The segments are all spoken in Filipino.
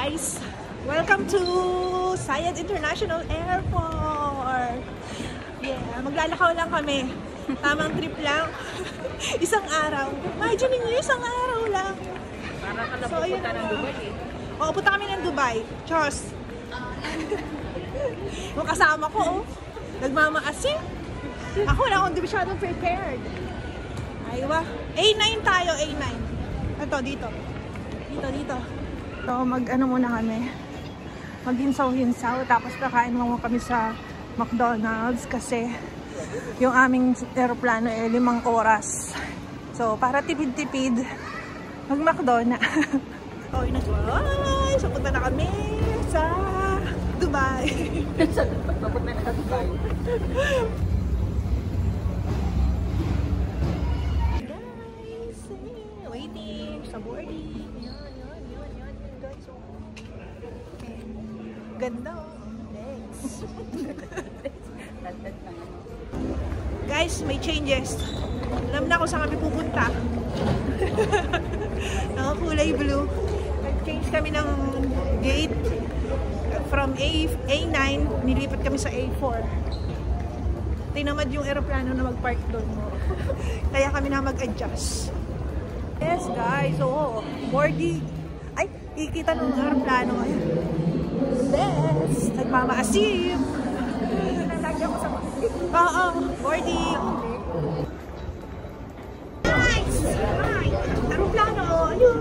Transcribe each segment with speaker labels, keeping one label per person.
Speaker 1: guys! Welcome to Sayad International Airport! Yeah, maglalakaw lang kami. Tamang trip lang. Isang araw. Imagine niyo, isang araw lang.
Speaker 2: Para ka na pupunta ng Dubai eh.
Speaker 1: Oo, punta kami ng Dubai. Chos! Yung kasama ko, oh. Nagmamaasim. Ako na akong masyadong prepared. Aywa. A9 tayo, A9. Ito, dito. Dito. So, mag-ano muna kami. Mag-hinsaw-hinsaw. Tapos kakain mo kami sa McDonald's kasi yung aming aeroplano ay 5 oras. So, para tipid-tipid, mag-McDo na. So, inagway! So, punta na kami sa Dubai.
Speaker 2: Papunta na sa Dubai.
Speaker 1: Guys, waiting sa boarding. Yan, guys. Okay. Ganda, oh. Thanks. Guys, may changes. Alam na kung saan kami pupunta. Kulay blue. Nag-change kami ng gate. From A9, nilipat kami sa A4. Tinamad yung aeroplano na mag-park doon. Kaya kami na mag-adjust. Yes, guys. Oo. Boarding. Ay, kikita ng aeroplano. Ayan. Yes. Nagmamaasim. Nalagyan ko sa oo. Boarding. Nice. Hi. Aeroplano. Ayun.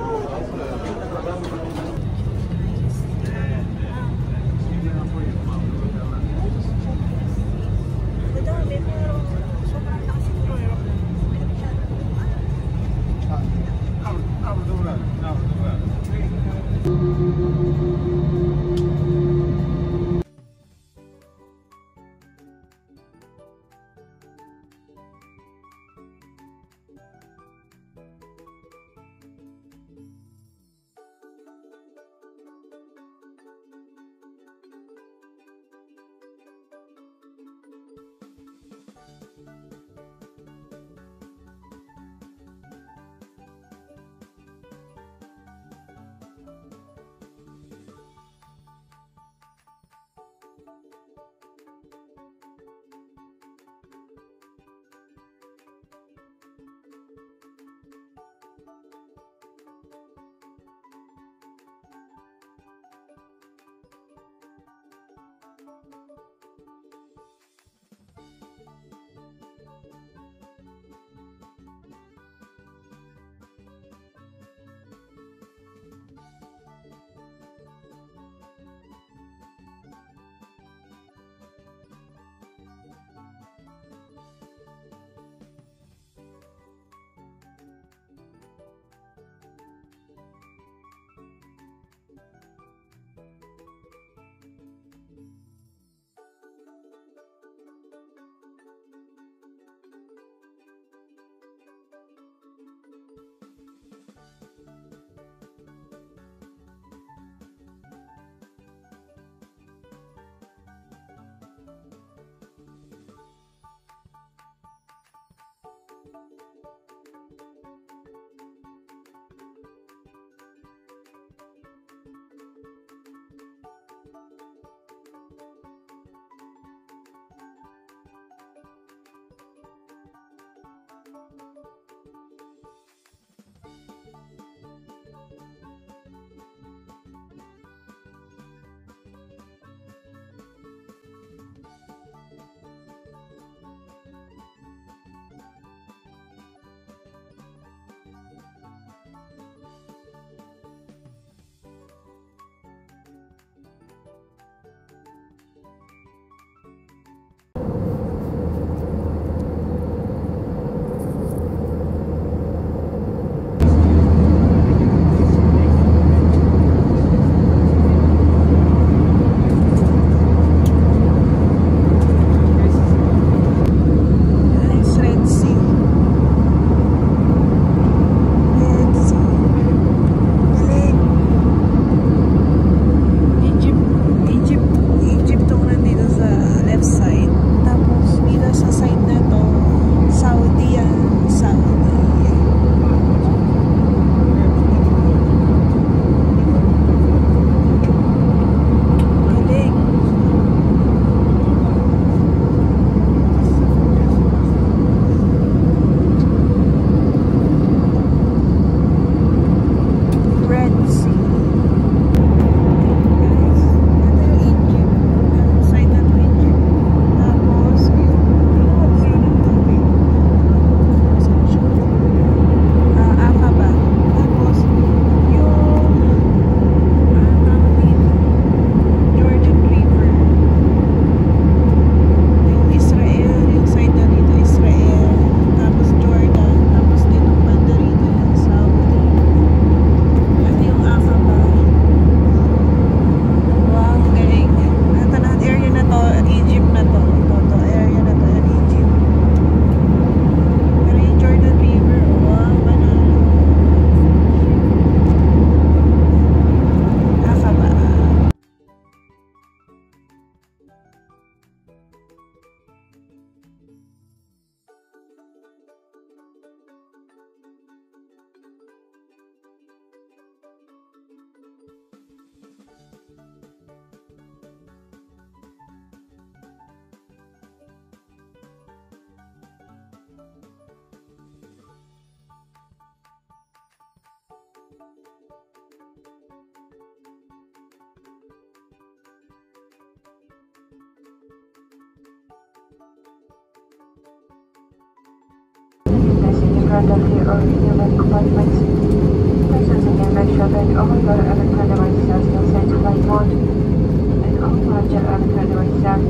Speaker 3: front of you or in your back compartments. Please once again make sure that all your electronic devices are still set to flight mode and all larger electronic devices are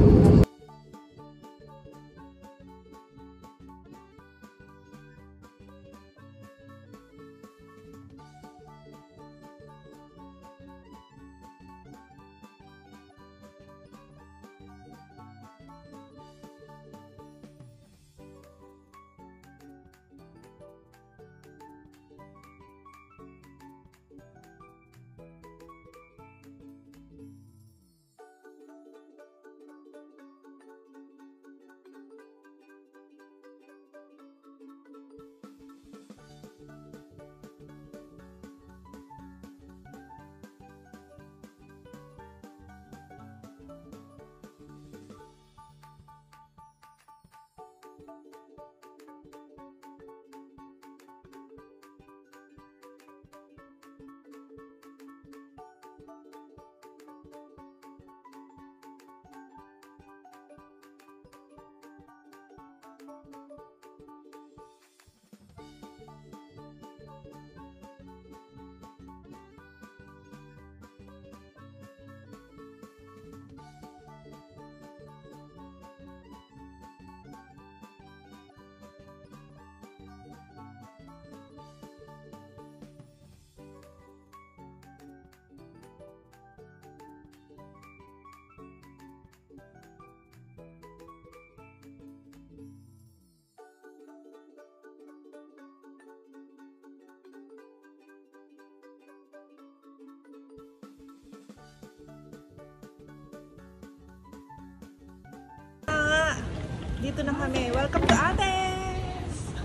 Speaker 1: dito na kami. Welcome to Athens!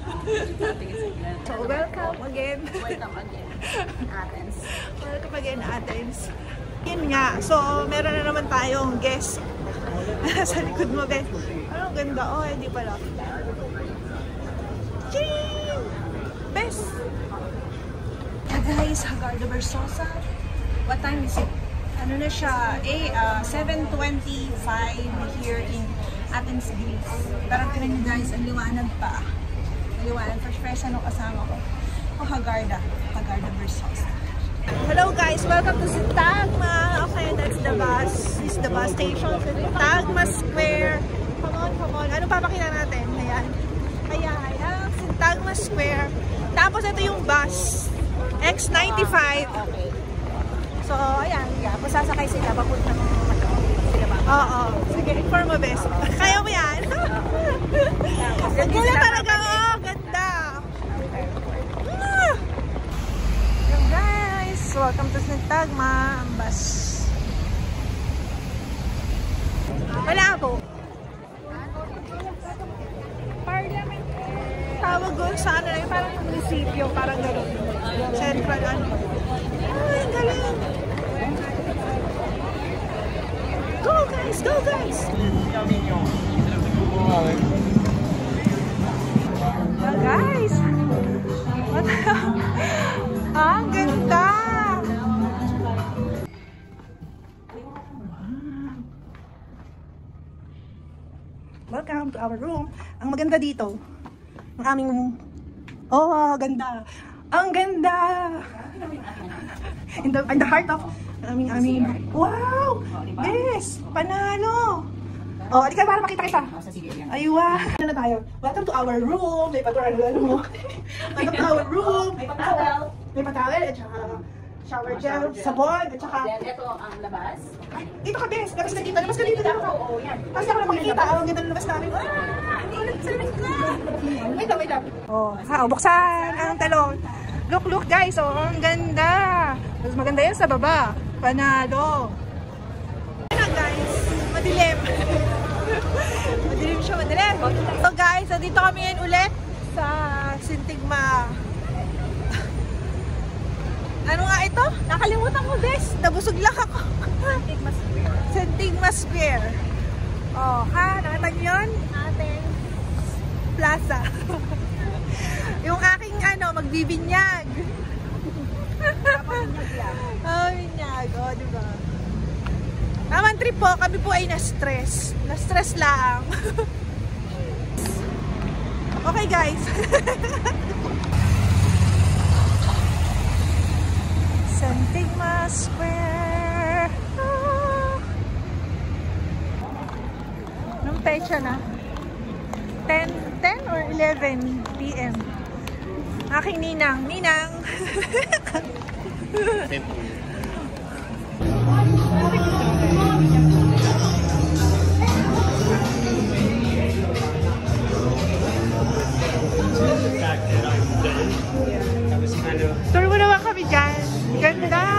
Speaker 1: So, welcome again.
Speaker 2: Welcome again, Athens.
Speaker 1: Welcome again, Athens. Yun nga. So, meron na naman tayong guest. Sa likod mo, guys. Ano, ganda. Oh, hindi pala. Ching! Best! Yeah, guys. Hagarda Versosa. What time is it? Ano na siya? 7:25 here in Athens, Greece. Pero tinan nyo guys, ang liwanag pa. Ang liwanag. Fresh anong kasama ko. Oh, Hagarda Versosa. Hello guys, welcome to Syntagma. Okay, that's the bus. This is the bus station. Syntagma Square. Come on. Ano papakita natin? Ayan. Syntagma Square. Tapos ito yung bus. X95. So, ayan. Kung sasakay sila, papuntang oo. Sige, inform mo, best. Kaya mo yan? Ang ganda talaga. Oh, ganda. Yung guys, welcome to Syntagma. Ang bus. Wala po. Parliament. Tawag ko sa ano na parang munisipyo, parang gano'n. Central ano. Ay, ang galing. Go guys! Go guys! Oh guys! What the hell? Ang ganda! Welcome to our room. Ang maganda dito, ang aming... Oh, ganda! Ang ganda! In the heart of... Wow! Yes! Panalo! Oh, di ka para makita kita. Aywa! Ano na tayo? Welcome to our room. May paturan mo. Welcome to our room. May patawel. May patawel at saka shower gel, sabon at saka...
Speaker 2: Then, ito ang labas.
Speaker 1: Ay, dito ka, Bes. Labas na dito. Labas ka dito na ako. Kasi ako na makikita. Ang ganda ng labas namin. Wait lang. Oh, buksan ang talon. Look guys. Oh, ang ganda. Mas maganda yan sa baba. Panalo. Ano guys? Madilim. Madilim. So guys, dito kami ngayon ulit sa Syntagma. Ano nga ito? Nakalimutan ko, Bes. Nabusog lang ako. Syntagma Square. Oh, nakita niyo yun? Athens Plaza. Yung aking magbibinyag. Binyag. Oh, diba? Tamang trip po. Kami po ay na-stress. Na-stress lang. Okay guys. Santigma Square. Anong pecha na? 10 or 11 p.m. Aking ninang. Ninang! Tour mo naman kami dyan. Ganda!